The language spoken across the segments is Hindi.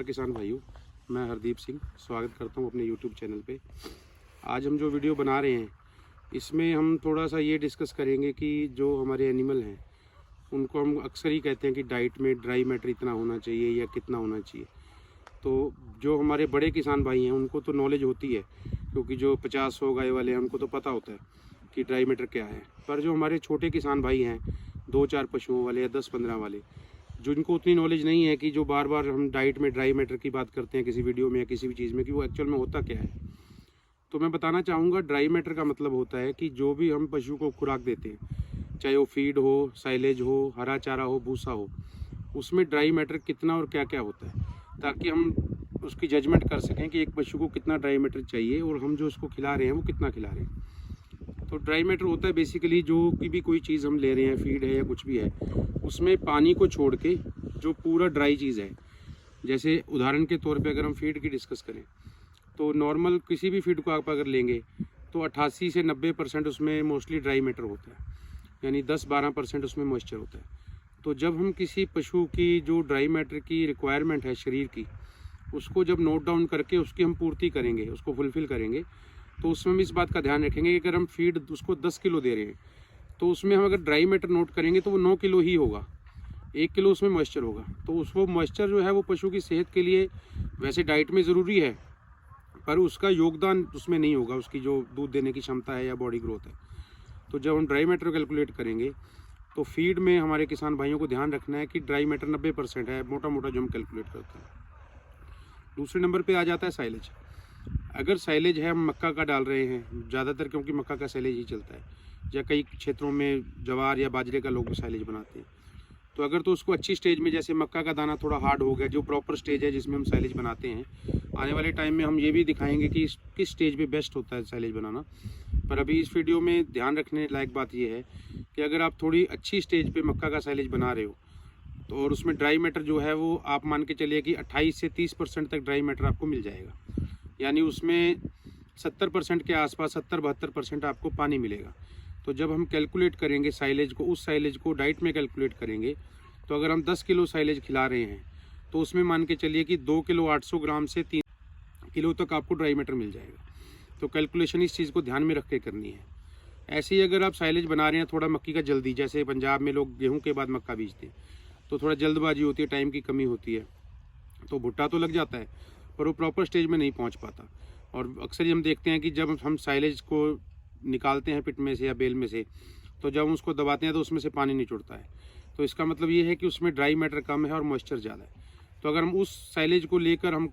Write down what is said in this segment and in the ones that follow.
नमस्कार किसान भाइयों, मैं हरदीप सिंह स्वागत करता हूं अपने YouTube चैनल पे। आज हम जो वीडियो बना रहे हैं इसमें हम थोड़ा सा ये डिस्कस करेंगे कि जो हमारे एनिमल हैं उनको हम अक्सर ही कहते हैं कि डाइट में ड्राई मैटर इतना होना चाहिए या कितना होना चाहिए। तो जो हमारे बड़े किसान भाई हैं उनको तो नॉलेज होती है, क्योंकि जो 50-100 गाय वाले हैं उनको तो पता होता है कि ड्राई मैटर क्या है। पर जो हमारे छोटे किसान भाई हैं 2-4 पशुओं वाले या 10-15 वाले, जिनको उतनी नॉलेज नहीं है कि जो बार बार हम डाइट में ड्राई मैटर की बात करते हैं किसी वीडियो में या किसी भी चीज़ में, कि वो एक्चुअल में होता क्या है। तो मैं बताना चाहूँगा, ड्राई मैटर का मतलब होता है कि जो भी हम पशु को खुराक देते हैं, चाहे वो फीड हो, साइलेज हो, हरा चारा हो, भूसा हो, उसमें ड्राई मैटर कितना और क्या क्या होता है, ताकि हम उसकी जजमेंट कर सकें कि एक पशु को कितना ड्राई मैटर चाहिए और हम जो उसको खिला रहे हैं वो कितना खिला रहे हैं। तो ड्राई मैटर होता है बेसिकली जो कि भी कोई चीज़ हम ले रहे हैं, फीड है या कुछ भी है, उसमें पानी को छोड़ के जो पूरा ड्राई चीज़ है। जैसे उदाहरण के तौर पे अगर हम फीड की डिस्कस करें तो नॉर्मल किसी भी फीड को आप अगर लेंगे तो 88 से 90% उसमें मोस्टली ड्राई मैटर होता है, यानी 10-12% उसमें मॉइस्चर होता है। तो जब हम किसी पशु की जो ड्राई मैटर की रिक्वायरमेंट है शरीर की, उसको जब नोट डाउन करके उसकी हम पूर्ति करेंगे, उसको फुलफ़िल करेंगे, तो उसमें हम इस बात का ध्यान रखेंगे कि अगर हम फीड उसको 10 किलो दे रहे हैं तो उसमें हम अगर ड्राई मैटर नोट करेंगे तो वो 9 किलो ही होगा, 1 किलो उसमें मॉइस्चर होगा। तो वो मॉइस्चर जो है वो पशु की सेहत के लिए वैसे डाइट में ज़रूरी है, पर उसका योगदान उसमें नहीं होगा, उसकी जो दूध देने की क्षमता है या बॉडी ग्रोथ है। तो जब हम ड्राई मैटर कैलकुलेट करेंगे तो फीड में हमारे किसान भाइयों को ध्यान रखना है कि ड्राई मैटर 90% है, मोटा मोटा जो हम कैलकुलेट करते हैं। दूसरे नंबर पे आ जाता है साइलेज। अगर साइलेज है हम मक्का का डाल रहे हैं ज़्यादातर, क्योंकि मक्का का साइलेज ही चलता है, या कई क्षेत्रों में जवार या बाजरे का लोग भी साइलेज बनाते हैं। तो अगर तो उसको अच्छी स्टेज में, जैसे मक्का का दाना थोड़ा हार्ड हो गया, जो प्रॉपर स्टेज है जिसमें हम साइलेज बनाते हैं, आने वाले टाइम में हम ये भी दिखाएंगे कि किस स्टेज पे बेस्ट होता है साइलेज बनाना। पर अभी इस वीडियो में ध्यान रखने लायक बात यह है कि अगर आप थोड़ी अच्छी स्टेज पे मक्का का साइलेज बना रहे हो तो और उसमें ड्राई मैटर जो है वो आप मान के चलिए कि 28 से 30% तक ड्राई मैटर आपको मिल जाएगा, यानी उसमें 70% के आसपास 70-72% आपको पानी मिलेगा। तो जब हम कैलकुलेट करेंगे साइलेज को, उस साइलेज को डाइट में कैलकुलेट करेंगे, तो अगर हम 10 किलो साइलेज खिला रहे हैं तो उसमें मान के चलिए कि 2 किलो 800 ग्राम से 3 किलो तक आपको ड्राई मैटर मिल जाएगा। तो कैलकुलेशन इस चीज़ को ध्यान में रख के करनी है। ऐसे ही अगर आप साइलेज बना रहे हैं थोड़ा मक्की का जल्दी, जैसे पंजाब में लोग गेहूँ के बाद मक्का बीजते हैं, तो थोड़ा जल्दबाजी होती है, टाइम की कमी होती है, तो भुट्टा तो लग जाता है पर वो प्रॉपर स्टेज में नहीं पहुंच पाता। और अक्सर हम देखते हैं कि जब हम साइलेज को निकालते हैं पिट में से या बेल में से, तो जब हम उसको दबाते हैं तो उसमें से पानी नहीं छूटता है। तो इसका मतलब ये है कि उसमें ड्राई मैटर कम है और मॉइस्चर ज़्यादा है। तो अगर हम उस साइलेज को लेकर हम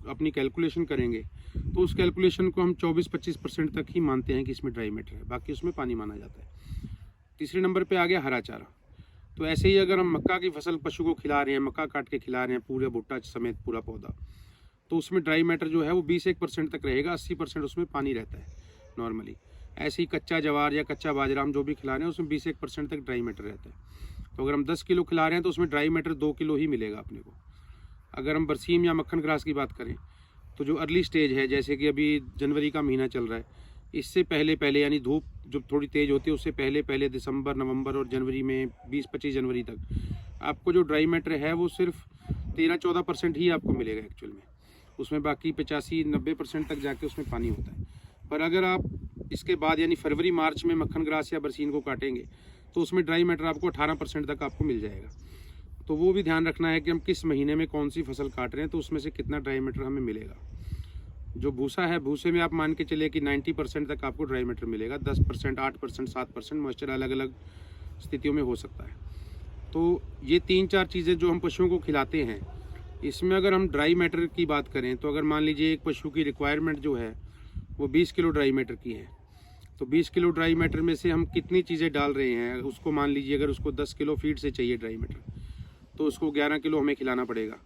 अपनी कैलकुलेशन करेंगे तो उस कैलकुलेशन को हम 24-25% तक ही मानते हैं कि इसमें ड्राई मैटर है, बाकी उसमें पानी माना जाता है। तीसरे नंबर पर आ गया हरा चारा। तो ऐसे ही अगर हम मक्का की फसल पशु को खिला रहे हैं, मक्का काट के खिला रहे हैं पूरे भुट्टा समेत पूरा पौधा, तो उसमें ड्राई मैटर जो है वो 20-1% तक रहेगा, 80% उसमें पानी रहता है नॉर्मली। ऐसे ही कच्चा जवार या कच्चा बाजरा हम जो भी खिला रहे हैं उसमें 20-1% तक ड्राई मैटर रहता है। तो अगर हम 10 किलो खिला रहे हैं तो उसमें ड्राई मैटर 2 किलो ही मिलेगा अपने को। अगर हम बरसीम या मक्खन ग्रास की बात करें तो जो अर्ली स्टेज है, जैसे कि अभी जनवरी का महीना चल रहा है, इससे पहले यानी धूप जब थोड़ी तेज़ होती है उससे पहले दिसंबर, नवंबर और जनवरी में 20-25 जनवरी तक आपको जो ड्राई मैटर है वो सिर्फ 13-14% ही आपको मिलेगा एक्चुअल में। उसमें बाकी 85-90% तक जाके उसमें पानी होता है। पर अगर आप इसके बाद यानी फरवरी मार्च में मक्खन ग्रास या बरसीन को काटेंगे तो उसमें ड्राई मैटर आपको 18% तक आपको मिल जाएगा। तो वो भी ध्यान रखना है कि हम किस महीने में कौन सी फसल काट रहे हैं, तो उसमें से कितना ड्राई मैटर हमें मिलेगा। जो भूसा है, भूसे में आप मान के चलिए कि 90% तक आपको ड्राई मैटर मिलेगा, 10%, 8%, 7% मॉइस्चर अलग अलग स्थितियों में हो सकता है। तो ये 3-4 चीज़ें जो हम पशुओं को खिलाते हैं, इसमें अगर हम ड्राई मैटर की बात करें तो अगर मान लीजिए एक पशु की रिक्वायरमेंट जो है वो 20 किलो ड्राई मैटर की है, तो 20 किलो ड्राई मैटर में से हम कितनी चीज़ें डाल रहे हैं, उसको मान लीजिए अगर उसको 10 किलो फीड से चाहिए ड्राई मैटर, तो उसको 11 किलो हमें खिलाना पड़ेगा।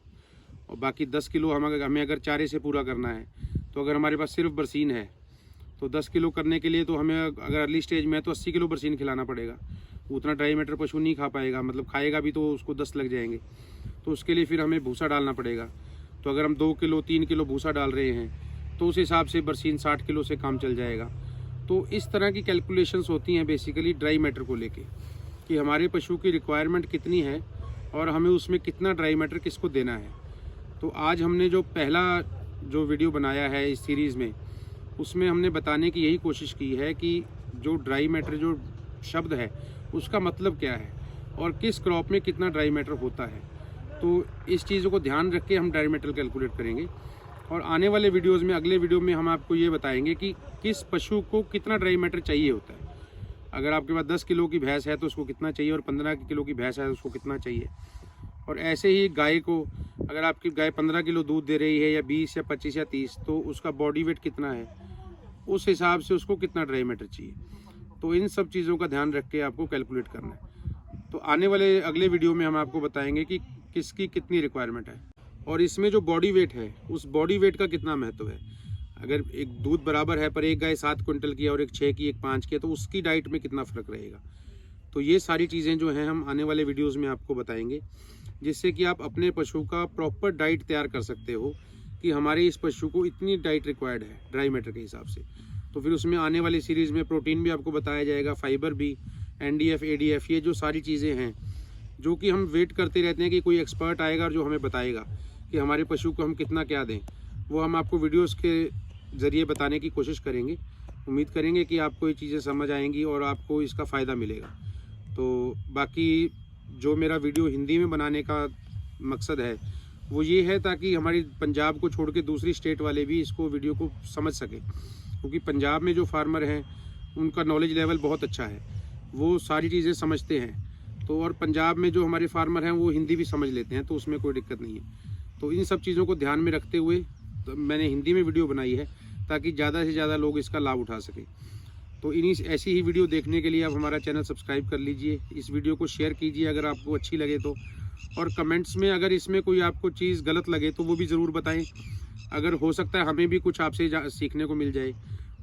और बाकी 10 किलो हमें अगर चारे से पूरा करना है, तो अगर हमारे पास सिर्फ बरसीन है तो 10 किलो करने के लिए तो हमें अगर अर्ली स्टेज में है तो 80 किलो बरसीन खिलाना पड़ेगा। उतना ड्राई मैटर पशु नहीं खा पाएगा, मतलब खाएगा भी तो उसको 10 लग जाएंगे। तो उसके लिए फिर हमें भूसा डालना पड़ेगा। तो अगर हम 2 किलो 3 किलो भूसा डाल रहे हैं तो उस हिसाब से बरसीन 60 किलो से काम चल जाएगा। तो इस तरह की कैलकुलेशंस होती हैं बेसिकली ड्राई मैटर को लेके, कि हमारे पशु की रिक्वायरमेंट कितनी है और हमें उसमें कितना ड्राई मैटर किसको देना है। तो आज हमने जो पहला जो वीडियो बनाया है इस सीरीज़ में, उसमें हमने बताने की यही कोशिश की है कि जो ड्राई मैटर जो शब्द है उसका मतलब क्या है और किस क्रॉप में कितना ड्राई मैटर होता है। तो इस चीज़ों को ध्यान रख के हम ड्राई मैटर कैलकुलेट करेंगे और आने वाले वीडियोस में, अगले वीडियो में हम आपको ये बताएंगे कि किस पशु को कितना ड्राई मैटर चाहिए होता है। अगर आपके पास 10 किलो की भैंस है तो उसको कितना चाहिए, और 15 किलो की भैंस है तो उसको कितना चाहिए। और ऐसे ही गाय को, अगर आपकी गाय 15 किलो दूध दे रही है या 20 या 25 या 30, तो उसका बॉडी वेट कितना है, उस हिसाब से उसको कितना ड्राई मैटर चाहिए। तो इन सब चीज़ों का ध्यान रख के आपको कैलकुलेट करना है। तो आने वाले अगले वीडियो में हम आपको बताएंगे कि किसकी कितनी रिक्वायरमेंट है और इसमें जो बॉडी वेट है उस बॉडी वेट का कितना महत्व है। अगर एक दूध बराबर है पर एक गाय 7 क्विंटल की और एक 6 की, एक 5 की है, तो उसकी डाइट में कितना फ़र्क रहेगा। तो ये सारी चीज़ें जो हैं हम आने वाले वीडियोज़ में आपको बताएंगे, जिससे कि आप अपने पशु का प्रॉपर डाइट तैयार कर सकते हो कि हमारे इस पशु को इतनी डाइट रिक्वायर्ड है ड्राई मैटर के हिसाब से। तो फिर उसमें आने वाली सीरीज़ में प्रोटीन भी आपको बताया जाएगा, फाइबर भी, NDF, ADF, ये जो सारी चीज़ें हैं जो कि हम वेट करते रहते हैं कि कोई एक्सपर्ट आएगा और जो हमें बताएगा कि हमारे पशु को हम कितना क्या दें, वो हम आपको वीडियोज़ के ज़रिए बताने की कोशिश करेंगे। उम्मीद करेंगे कि आपको ये चीज़ें समझ आएंगी और आपको इसका फ़ायदा मिलेगा। तो बाकी जो मेरा वीडियो हिंदी में बनाने का मकसद है वो ये है ताकि हमारी पंजाब को छोड़ के दूसरी स्टेट वाले भी इसको वीडियो को समझ सकें, क्योंकि पंजाब में जो फार्मर हैं उनका नॉलेज लेवल बहुत अच्छा है, वो सारी चीज़ें समझते हैं। तो और पंजाब में जो हमारे फार्मर हैं वो हिंदी भी समझ लेते हैं, तो उसमें कोई दिक्कत नहीं है। तो इन सब चीज़ों को ध्यान में रखते हुए तो मैंने हिंदी में वीडियो बनाई है ताकि ज़्यादा से ज़्यादा लोग इसका लाभ उठा सकें। तो ऐसी ही वीडियो देखने के लिए आप हमारा चैनल सब्सक्राइब कर लीजिए, इस वीडियो को शेयर कीजिए अगर आपको अच्छी लगे तो, और कमेंट्स में अगर इसमें कोई आपको चीज़ गलत लगे तो वो भी ज़रूर बताएं। अगर हो सकता है हमें भी कुछ आपसे सीखने को मिल जाए,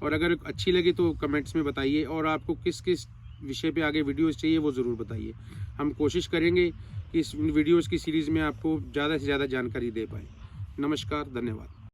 और अगर अच्छी लगी तो कमेंट्स में बताइए, और आपको किस किस विषय पे आगे वीडियोज़ चाहिए वो ज़रूर बताइए। हम कोशिश करेंगे कि इस वीडियोज़ की सीरीज़ में आपको ज़्यादा से ज़्यादा जानकारी दे पाएँ। नमस्कार, धन्यवाद।